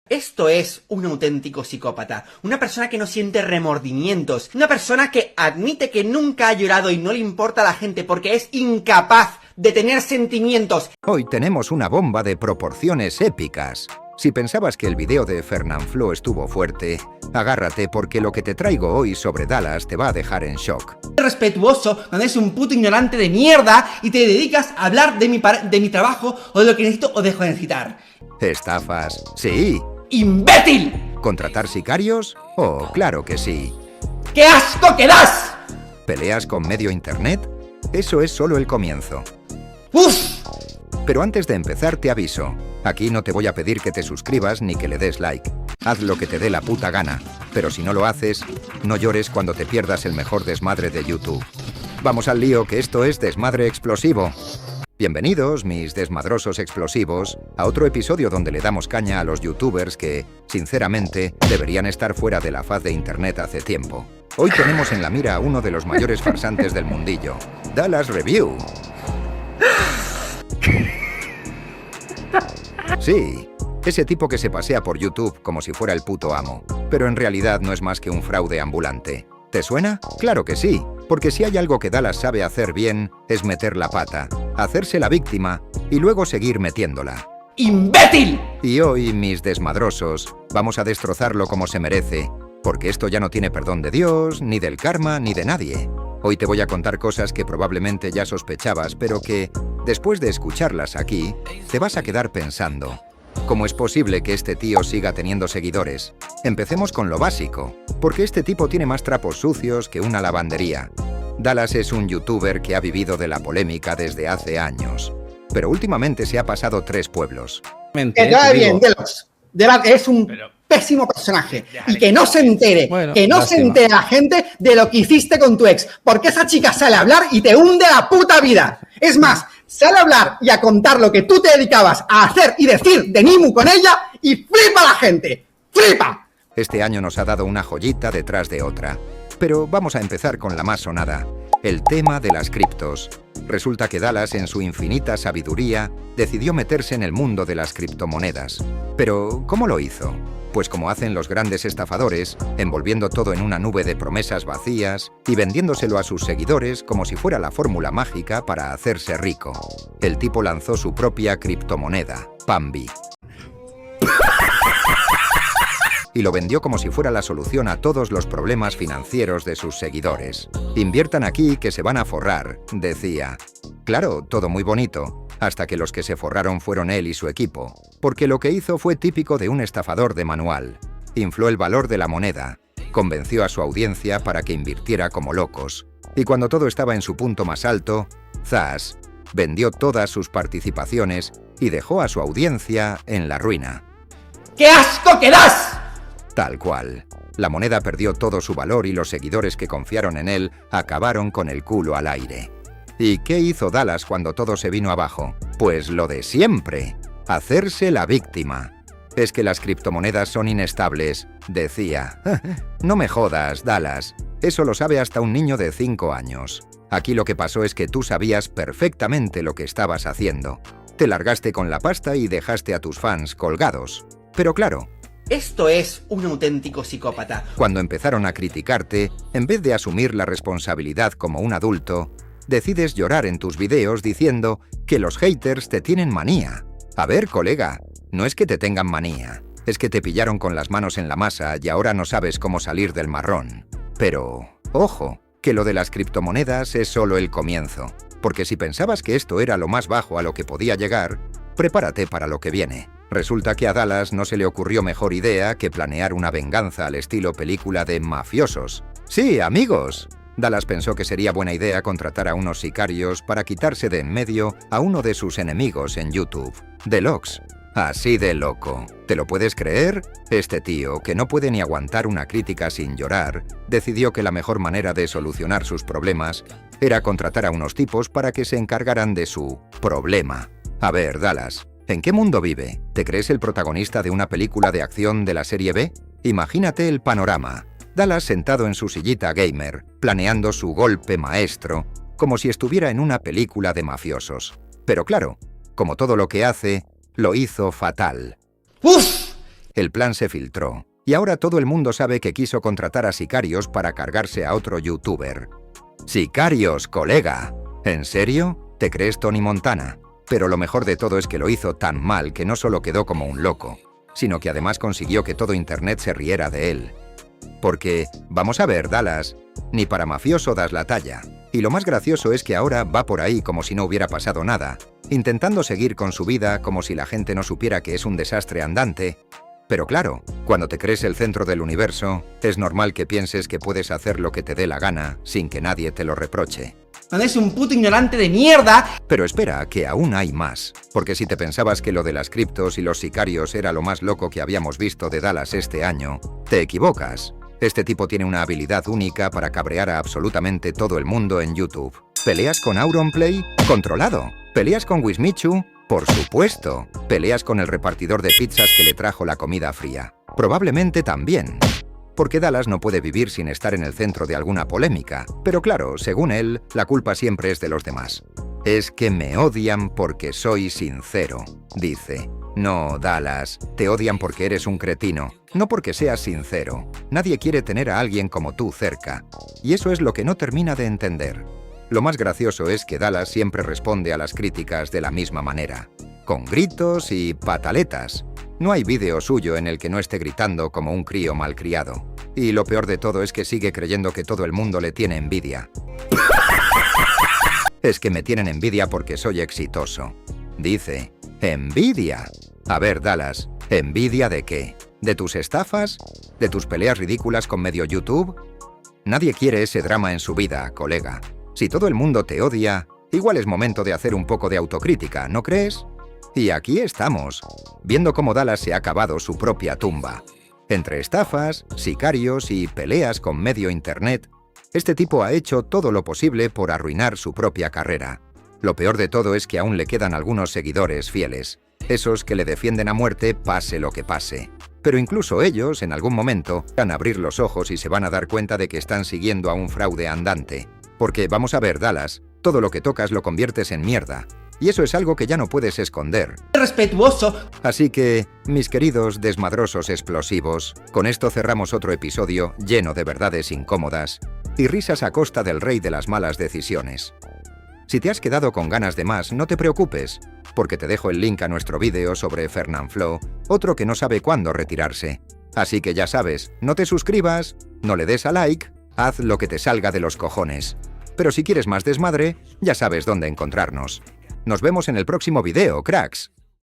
Esto es un auténtico psicópata, una persona que no siente remordimientos, una persona que admite que nunca ha llorado y no le importa a la gente porque es incapaz de tener sentimientos. Hoy tenemos una bomba de proporciones épicas. Si pensabas que el video de Fernanfloo estuvo fuerte, agárrate porque lo que te traigo hoy sobre Dallas te va a dejar en shock. Respetuoso cuando eres un puto ignorante de mierda y te dedicas a hablar de mi trabajo o de lo que necesito o dejo de necesitar. ¿Estafas? Sí. ¡Imbécil! ¿Contratar sicarios? Oh, claro que sí. ¡Qué asco que das! ¿Peleas con medio internet? Eso es solo el comienzo. ¡Uf! Pero antes de empezar te aviso. Aquí no te voy a pedir que te suscribas ni que le des like. Haz lo que te dé la puta gana. Pero si no lo haces, no llores cuando te pierdas el mejor desmadre de YouTube. Vamos al lío, que esto es Desmadre Explosivo. Bienvenidos, mis desmadrosos explosivos, a otro episodio donde le damos caña a los youtubers que, sinceramente, deberían estar fuera de la faz de internet hace tiempo. Hoy tenemos en la mira a uno de los mayores farsantes del mundillo, Dallas Review. Sí, ese tipo que se pasea por YouTube como si fuera el puto amo, pero en realidad no es más que un fraude ambulante. ¿Te suena? Claro que sí, porque si hay algo que Dallas sabe hacer bien, es meter la pata, hacerse la víctima y luego seguir metiéndola. ¡Imbécil! Y hoy, mis desmadrosos, vamos a destrozarlo como se merece, porque esto ya no tiene perdón de Dios, ni del karma, ni de nadie. Hoy te voy a contar cosas que probablemente ya sospechabas, pero que, después de escucharlas aquí, te vas a quedar pensando. ¿Cómo es posible que este tío siga teniendo seguidores? Empecemos con lo básico, porque este tipo tiene más trapos sucios que una lavandería. Dallas es un youtuber que ha vivido de la polémica desde hace años, pero últimamente se ha pasado 3 pueblos. Que te va bien, Dallas es un pésimo personaje y que no se entere, la gente de lo que hiciste con tu ex, porque esa chica sale a hablar y te hunde la puta vida. Es más, sale a hablar y a contar lo que tú te dedicabas a hacer y decir de Nimu con ella y flipa la gente, ¡flipa! Este año nos ha dado una joyita detrás de otra, pero vamos a empezar con la más sonada, el tema de las criptos. Resulta que Dallas, en su infinita sabiduría, decidió meterse en el mundo de las criptomonedas. Pero, ¿cómo lo hizo? Pues como hacen los grandes estafadores, envolviendo todo en una nube de promesas vacías y vendiéndoselo a sus seguidores como si fuera la fórmula mágica para hacerse rico. El tipo lanzó su propia criptomoneda, Pambi. Y lo vendió como si fuera la solución a todos los problemas financieros de sus seguidores. Inviertan aquí que se van a forrar, decía. Claro, todo muy bonito, hasta que los que se forraron fueron él y su equipo, porque lo que hizo fue típico de un estafador de manual. Infló el valor de la moneda, convenció a su audiencia para que invirtiera como locos, y cuando todo estaba en su punto más alto, ¡zas!, vendió todas sus participaciones y dejó a su audiencia en la ruina. ¡Qué asco que das! Tal cual. La moneda perdió todo su valor y los seguidores que confiaron en él acabaron con el culo al aire. ¿Y qué hizo Dallas cuando todo se vino abajo? Pues lo de siempre, hacerse la víctima. Es que las criptomonedas son inestables, decía. No me jodas, Dallas. Eso lo sabe hasta un niño de 5 años. Aquí lo que pasó es que tú sabías perfectamente lo que estabas haciendo. Te largaste con la pasta y dejaste a tus fans colgados. Pero claro, esto es un auténtico psicópata. Cuando empezaron a criticarte, en vez de asumir la responsabilidad como un adulto, decides llorar en tus videos diciendo que los haters te tienen manía. A ver, colega, no es que te tengan manía, es que te pillaron con las manos en la masa y ahora no sabes cómo salir del marrón. Pero, ojo, que lo de las criptomonedas es solo el comienzo, porque si pensabas que esto era lo más bajo a lo que podía llegar, prepárate para lo que viene. Resulta que a Dallas no se le ocurrió mejor idea que planear una venganza al estilo película de mafiosos. Sí, amigos. Dallas pensó que sería buena idea contratar a unos sicarios para quitarse de en medio a uno de sus enemigos en YouTube, Delox. Así de loco. ¿Te lo puedes creer? Este tío, que no puede ni aguantar una crítica sin llorar, decidió que la mejor manera de solucionar sus problemas era contratar a unos tipos para que se encargaran de su problema. A ver, Dallas, ¿en qué mundo vive? ¿Te crees el protagonista de una película de acción de la serie B? Imagínate el panorama. Dallas sentado en su sillita gamer, planeando su golpe maestro, como si estuviera en una película de mafiosos. Pero claro, como todo lo que hace, lo hizo fatal. ¡Uf! El plan se filtró, y ahora todo el mundo sabe que quiso contratar a sicarios para cargarse a otro youtuber. ¡Sicarios, colega! ¿En serio? ¿Te crees Tony Montana? Pero lo mejor de todo es que lo hizo tan mal que no solo quedó como un loco, sino que además consiguió que todo internet se riera de él. Porque, vamos a ver, Dallas, ni para mafioso das la talla. Y lo más gracioso es que ahora va por ahí como si no hubiera pasado nada, intentando seguir con su vida como si la gente no supiera que es un desastre andante. Pero claro, cuando te crees el centro del universo, es normal que pienses que puedes hacer lo que te dé la gana sin que nadie te lo reproche. ¡Es un puto ignorante de mierda! Pero espera, que aún hay más. Porque si te pensabas que lo de las criptos y los sicarios era lo más loco que habíamos visto de Dallas este año, te equivocas. Este tipo tiene una habilidad única para cabrear a absolutamente todo el mundo en YouTube. ¿Peleas con Auronplay? Controlado. ¿Peleas con Wismichu? Por supuesto. ¿Peleas con el repartidor de pizzas que le trajo la comida fría? Probablemente también. Porque Dallas no puede vivir sin estar en el centro de alguna polémica. Pero claro, según él, la culpa siempre es de los demás. Es que me odian porque soy sincero, dice. No, Dallas, te odian porque eres un cretino, no porque seas sincero. Nadie quiere tener a alguien como tú cerca. Y eso es lo que no termina de entender. Lo más gracioso es que Dallas siempre responde a las críticas de la misma manera, con gritos y pataletas. No hay vídeo suyo en el que no esté gritando como un crío malcriado. Y lo peor de todo es que sigue creyendo que todo el mundo le tiene envidia. Es que me tienen envidia porque soy exitoso. Dice, ¿envidia? A ver, Dallas, ¿envidia de qué? ¿De tus estafas? ¿De tus peleas ridículas con medio YouTube? Nadie quiere ese drama en su vida, colega. Si todo el mundo te odia, igual es momento de hacer un poco de autocrítica, ¿no crees? Y aquí estamos, viendo cómo Dallas se ha cavado su propia tumba. Entre estafas, sicarios y peleas con medio internet, este tipo ha hecho todo lo posible por arruinar su propia carrera. Lo peor de todo es que aún le quedan algunos seguidores fieles, esos que le defienden a muerte pase lo que pase. Pero incluso ellos, en algún momento, van a abrir los ojos y se van a dar cuenta de que están siguiendo a un fraude andante. Porque, vamos a ver, Dallas, todo lo que tocas lo conviertes en mierda. Y eso es algo que ya no puedes esconder. Respetuoso. Así que, mis queridos desmadrosos explosivos, con esto cerramos otro episodio lleno de verdades incómodas y risas a costa del rey de las malas decisiones. Si te has quedado con ganas de más, no te preocupes, porque te dejo el link a nuestro vídeo sobre Fernanfloo, otro que no sabe cuándo retirarse. Así que ya sabes, no te suscribas, no le des a like, haz lo que te salga de los cojones. Pero si quieres más desmadre, ya sabes dónde encontrarnos. Nos vemos en el próximo video, cracks.